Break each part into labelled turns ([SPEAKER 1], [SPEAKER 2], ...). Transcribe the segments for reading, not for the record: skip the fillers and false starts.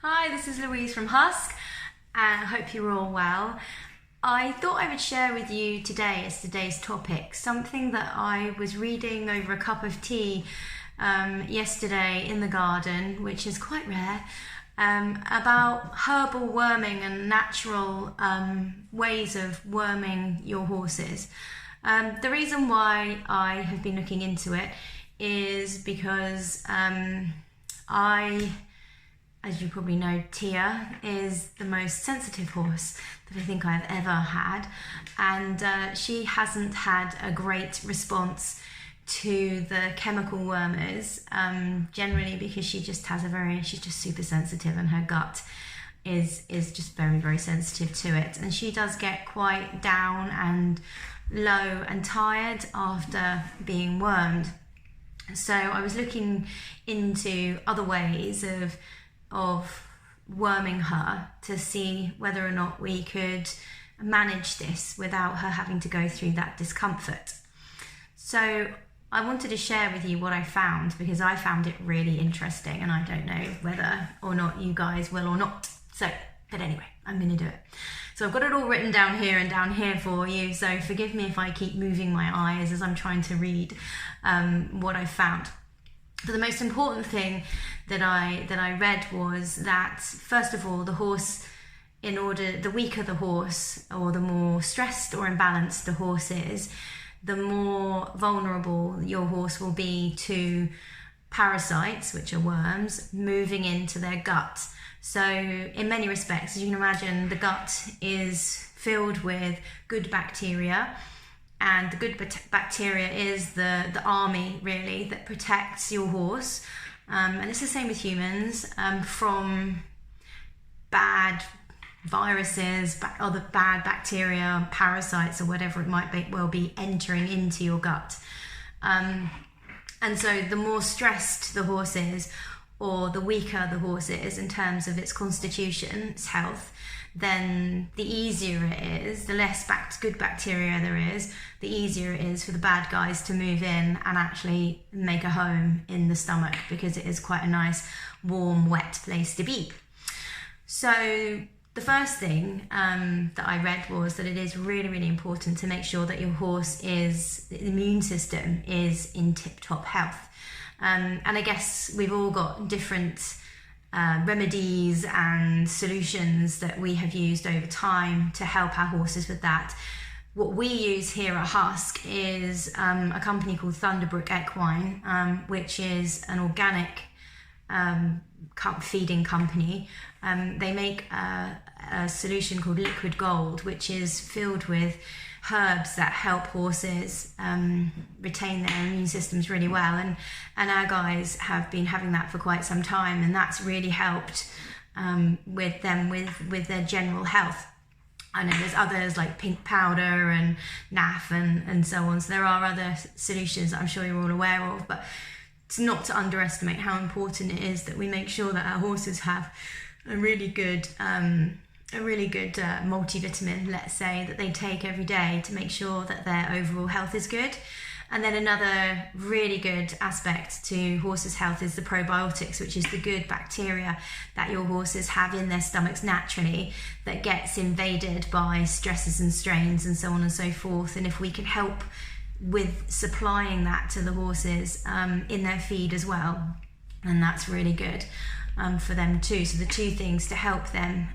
[SPEAKER 1] Hi, this is Louise from HUSK, and I hope you're all well. I thought I would share with you today, as today's topic, something that I was reading over a cup of tea yesterday in the garden, which is quite rare, about herbal worming and natural ways of worming your horses. The reason why I have been looking into it is because as you probably know, Tia is the most sensitive horse that I think I've ever had, and she hasn't had a great response to the chemical wormers, generally because she's just super sensitive, and her gut is just very, very sensitive to it, and she does get quite down and low and tired after being wormed. So I was looking into other ways of worming her to see whether or not we could manage this without her having to go through that discomfort. So I wanted to share with you what I found, because I found it really interesting, and I don't know whether or not you guys will or not. But anyway, I'm going to do it. So I've got it all written down here and down here for you, so forgive me if I keep moving my eyes as I'm trying to read what I found. But the most important thing that I read was that, first of all, the horse, the weaker the horse, or the more stressed or imbalanced the horse is, the more vulnerable your horse will be to parasites, which are worms, moving into their gut. So in many respects, as you can imagine, the gut is filled with good bacteria, and the good bacteria is the army, really, that protects your horse. And it's the same with humans, from bad viruses, other bad bacteria, parasites, or whatever it might be entering into your gut. And so the more stressed the horse is, or the weaker the horse is in terms of its constitution, its health, then the easier it is, the less good bacteria there is, the easier it is for the bad guys to move in and actually make a home in the stomach, because it is quite a nice, warm, wet place to be. So the first thing that I read was that it is really, really important to make sure that your the immune system is in tip-top health. And I guess we've all got different remedies and solutions that we have used over time to help our horses with that. What we use here at HUSK is a company called Thunderbrook Equine, which is an organic feeding company. They make a solution called Liquid Gold, which is filled with herbs that help horses retain their immune systems really well, and our guys have been having that for quite some time, and that's really helped with their general health. I know there's others like pink powder and NAF and so on, so there are other solutions that I'm sure you're all aware of, but it's not to underestimate how important it is that we make sure that our horses have a really good multivitamin, let's say, that they take every day to make sure that their overall health is good. And then another really good aspect to horses' health is the probiotics, which is the good bacteria that your horses have in their stomachs naturally that gets invaded by stresses and strains and so on and so forth. And if we can help with supplying that to the horses in their feed as well, and that's really good for them too. So the two things to help them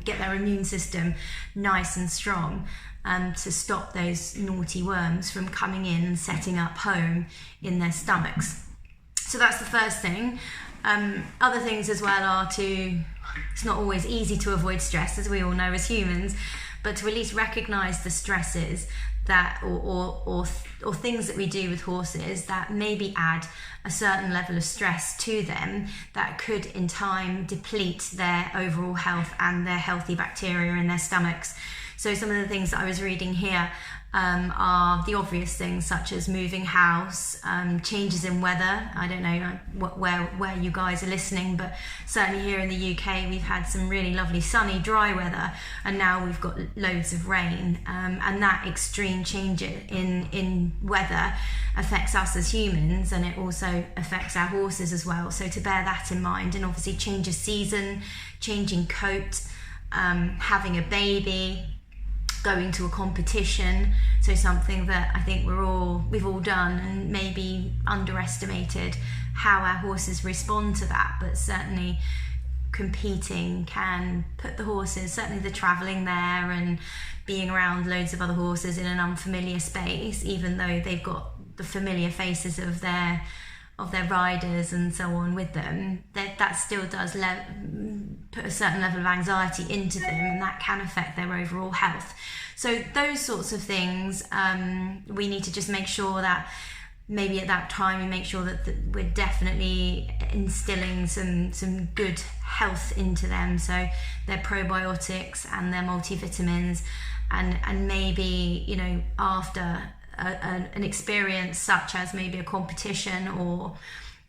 [SPEAKER 1] get their immune system nice and strong, to stop those naughty worms from coming in and setting up home in their stomachs. So that's the first thing. Other things as well are it's not always easy to avoid stress, as we all know as humans, but to at least recognize the stresses that or things that we do with horses that maybe add a certain level of stress to them that could in time deplete their overall health and their healthy bacteria in their stomachs. So some of the things that I was reading here are the obvious things, such as moving house, changes in weather. I don't know where you guys are listening, but certainly here in the UK we've had some really lovely sunny dry weather, and now we've got loads of rain, and that extreme change in weather affects us as humans, and it also affects our horses as well. So to bear that in mind, and obviously change of season, changing coat, having a baby, going to a competition. So something that I think we've all done and maybe underestimated how our horses respond to that, but certainly competing can put the horses, certainly the travelling there and being around loads of other horses in an unfamiliar space, even though they've got the familiar faces of their riders and so on with them, that still does put a certain level of anxiety into them, and that can affect their overall health. So those sorts of things, we need to just make sure that maybe at that time we make sure that we're definitely instilling some good health into them, so their probiotics and their multivitamins, and maybe, you know, after an experience such as maybe a competition or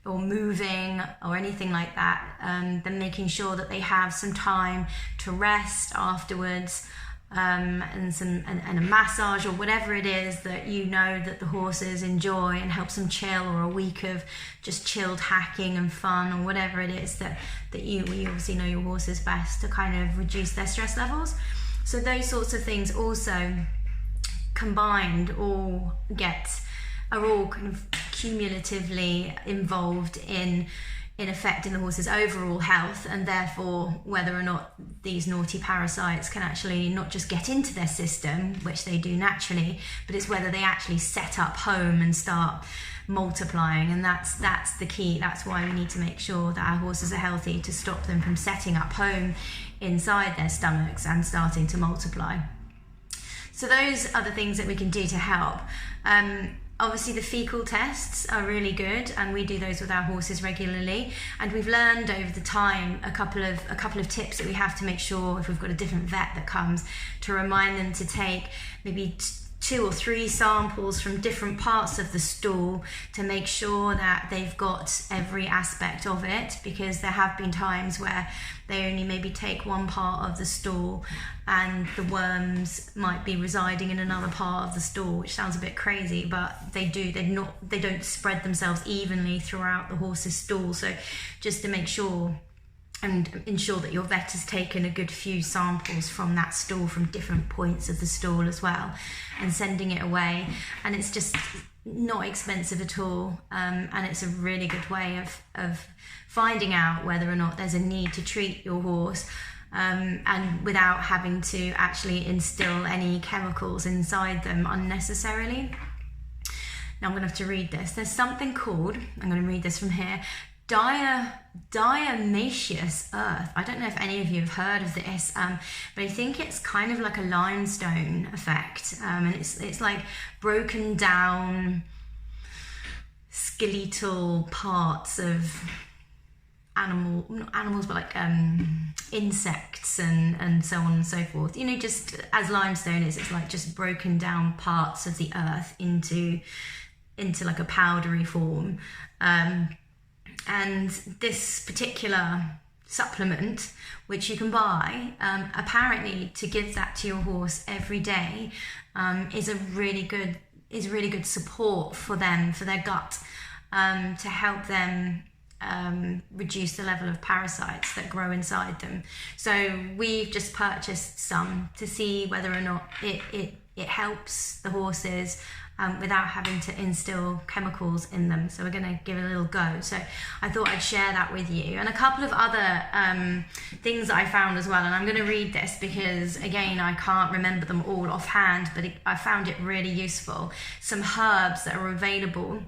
[SPEAKER 1] moving or anything like that, then making sure that they have some time to rest afterwards, and a massage or whatever it is that you know that the horses enjoy and helps them chill, or a week of just chilled hacking and fun, or whatever it is that you obviously know your horses best to kind of reduce their stress levels. So those sorts of things also combined are all kind of cumulatively involved in affecting the horse's overall health, and therefore whether or not these naughty parasites can actually not just get into their system, which they do naturally, but it's whether they actually set up home and start multiplying. And that's the key. That's why we need to make sure that our horses are healthy, to stop them from setting up home inside their stomachs and starting to multiply. So those are the things that we can do to help. Obviously the fecal tests are really good, and we do those with our horses regularly, and we've learned over the time a couple of tips that we have to make sure, if we've got a different vet that comes, to remind them to take maybe 2 or 3 samples from different parts of the stool to make sure that they've got every aspect of it, because there have been times where they only maybe take one part of the stool and the worms might be residing in another part of the stool, which sounds a bit crazy, but they don't spread themselves evenly throughout the horse's stool. So just to make sure and ensure that your vet has taken a good few samples from that stool, from different points of the stool as well, and sending it away. And it's just not expensive at all, and it's a really good way of finding out whether or not there's a need to treat your horse, and without having to actually instill any chemicals inside them unnecessarily. Now I'm going to have to read this. There's something called, I'm going to read this from here, diameteous earth. I don't know if any of you have heard of this, but I think it's kind of like a limestone effect, and it's like broken down skeletal parts of not animals, but like insects and so on and so forth. You know, just as limestone is, it's like just broken down parts of the earth into like a powdery form. And this particular supplement, which you can buy, apparently to give that to your horse every day, is really good support for them, for their gut, to help them reduce the level of parasites that grow inside them. So we've just purchased some to see whether or not it helps the horses without having to instill chemicals in them. So we're going to give it a little go. So I thought I'd share that with you. And a couple of other things that I found as well. And I'm going to read this because, again, I can't remember them all offhand, but I found it really useful. Some herbs that are available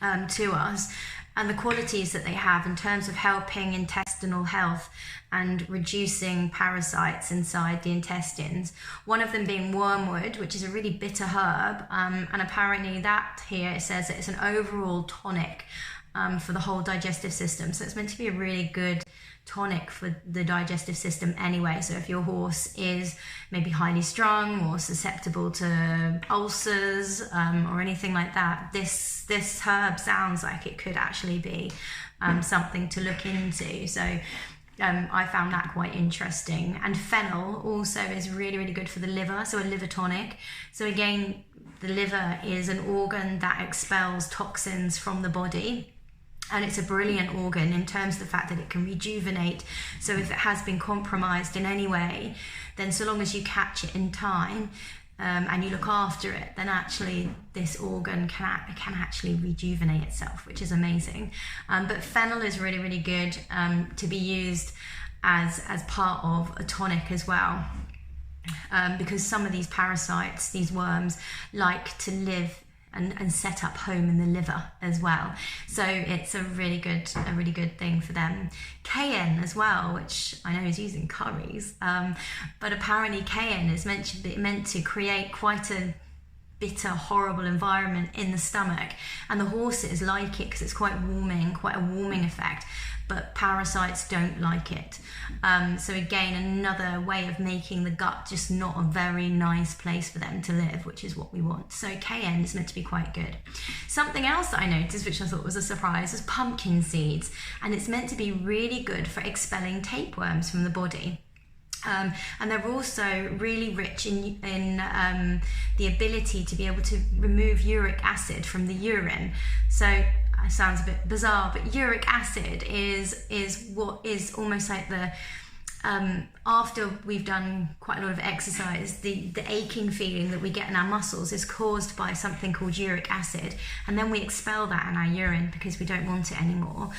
[SPEAKER 1] to us, and the qualities that they have in terms of helping intestinal health and reducing parasites inside the intestines. One of them being wormwood, which is a really bitter herb, and apparently that here, it says that it's an overall tonic for the whole digestive system. So it's meant to be a really good tonic for the digestive system anyway. So if your horse is maybe highly strung or susceptible to ulcers or anything like that, this herb sounds like it could actually be something to look into. So I found that quite interesting. And fennel also is really, really good for the liver, so a liver tonic. So again, the liver is an organ that expels toxins from the body. And it's a brilliant organ in terms of the fact that it can rejuvenate. So if it has been compromised in any way, then so long as you catch it in time and you look after it, then actually this organ can actually rejuvenate itself, which is amazing. But fennel is really, really good to be used as part of a tonic as well. Because some of these parasites, these worms, like to live and set up home in the liver as well. So it's a really good thing for them. Cayenne as well, which I know is used in curries, but apparently cayenne is meant to create quite a bitter, horrible environment in the stomach, and the horses like it because it's quite a warming effect, but parasites don't like it. So again, another way of making the gut just not a very nice place for them to live, which is what we want. So cayenne is meant to be quite good. Something else that I noticed, which I thought was a surprise, was pumpkin seeds, and it's meant to be really good for expelling tapeworms from the body. And they're also really rich in the ability to be able to remove uric acid from the urine. So it sounds a bit bizarre, but uric acid is what is almost like the after we've done quite a lot of exercise, the aching feeling that we get in our muscles is caused by something called uric acid, and then we expel that in our urine because we don't want it anymore.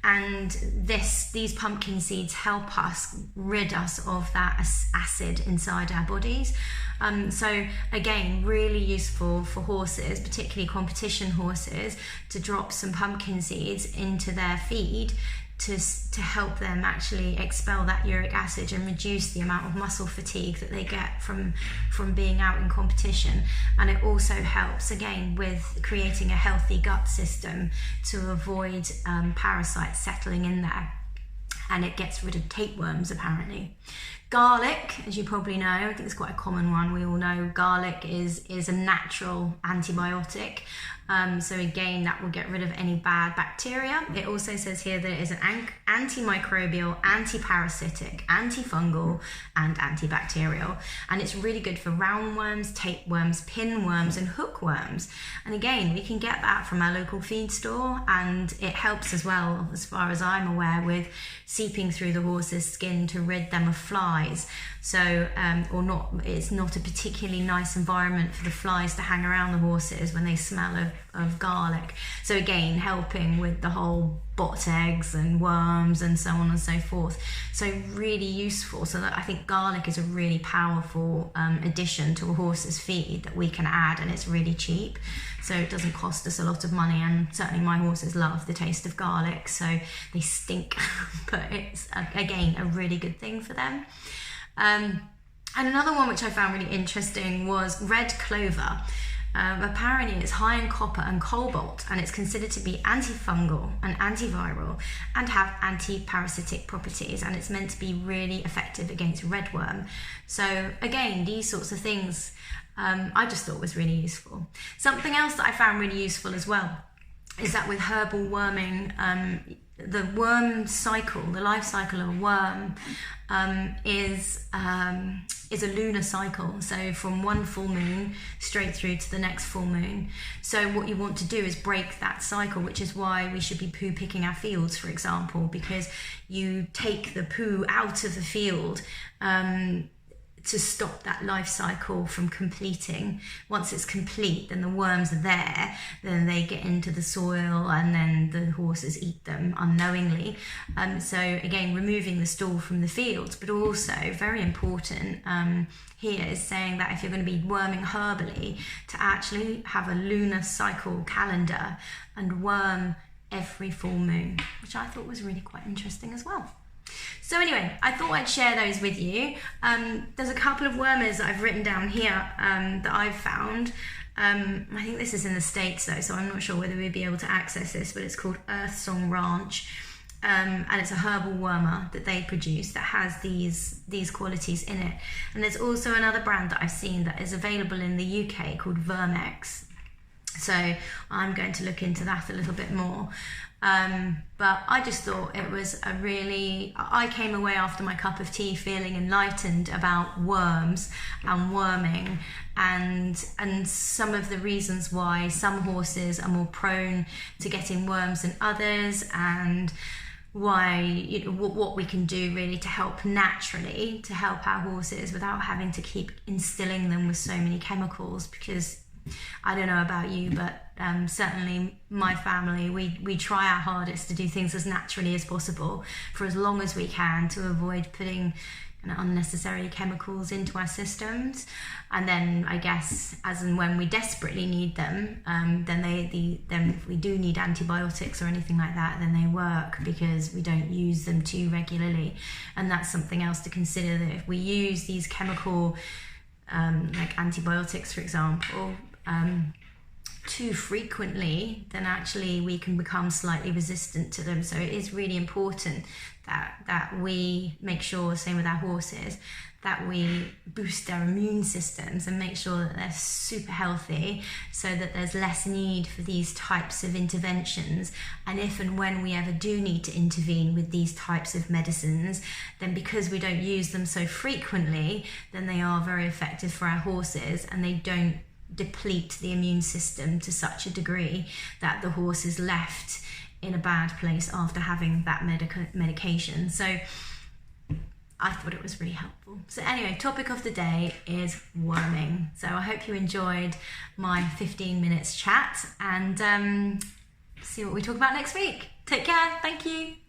[SPEAKER 1] And these pumpkin seeds help us rid us of that acid inside our bodies. So again, really useful for horses, particularly competition horses, to drop some pumpkin seeds into their feed to help them actually expel that uric acid and reduce the amount of muscle fatigue that they get from being out in competition. And it also helps again with creating a healthy gut system to avoid parasites settling in there, and it gets rid of tapeworms apparently. Garlic, as you probably know, I think it's quite a common one. We all know garlic is a natural antibiotic. So again, that will get rid of any bad bacteria. It also says here that it is an antimicrobial, antiparasitic, antifungal, and antibacterial. And it's really good for roundworms, tapeworms, pinworms, and hookworms. And again, we can get that from our local feed store, and it helps as well, as far as I'm aware, with seeping through the horse's skin to rid them of flies. So, it's not a particularly nice environment for the flies to hang around the horses when they smell of garlic. So again, helping with the whole bot eggs and worms and so on and so forth. So really useful. So that I think garlic is a really powerful addition to a horse's feed that we can add, and it's really cheap. So it doesn't cost us a lot of money, and certainly my horses love the taste of garlic, so they stink, but it's again a really good thing for them. And another one which I found really interesting was red clover. Apparently it's high in copper and cobalt, and it's considered to be antifungal and antiviral and have anti-parasitic properties, and it's meant to be really effective against redworm. So again, these sorts of things I just thought was really useful. Something else that I found really useful as well is that with herbal worming, the worm cycle, the life cycle of a worm is a lunar cycle. So from one full moon straight through to the next full moon. So what you want to do is break that cycle, which is why we should be poo picking our fields, for example, because you take the poo out of the field to stop that life cycle from completing. Once it's complete, then the worms are there, then they get into the soil, and then the horses eat them unknowingly. So again, removing the stool from the fields, but also very important here is saying that if you're going to be worming herbally, to actually have a lunar cycle calendar and worm every full moon, which I thought was really quite interesting as well. So anyway, I thought I'd share those with you. There's a couple of wormers that I've written down here that I've found. I think this is in the States though, so I'm not sure whether we'd be able to access this, but it's called Earth Song Ranch. and it's a herbal wormer that they produce that has these qualities in it. And there's also another brand that I've seen that is available in the UK called Vermex. So I'm going to look into that a little bit more. But I just thought it was I came away after my cup of tea feeling enlightened about worms and worming, and some of the reasons why some horses are more prone to getting worms than others, and why, what we can do really to help naturally to help our horses without having to keep instilling them with so many chemicals. Because I don't know about you, but certainly my family, we try our hardest to do things as naturally as possible for as long as we can, to avoid putting unnecessary chemicals into our systems. And then I guess as and when we desperately need them, then if we do need antibiotics or anything like that, then they work because we don't use them too regularly. And that's something else to consider, that if we use these chemical like antibiotics, for example, too frequently, then actually we can become slightly resistant to them. So it is really important that we make sure, same with our horses, that we boost their immune systems and make sure that they're super healthy, so that there's less need for these types of interventions. And if and when we ever do need to intervene with these types of medicines, then because we don't use them so frequently, then they are very effective for our horses, and they don't deplete the immune system to such a degree that the horse is left in a bad place after having that medication. So I thought it was really helpful. So anyway, topic of the day is worming. So I hope you enjoyed my 15 minutes chat, and see what we talk about next week. Take care. Thank you.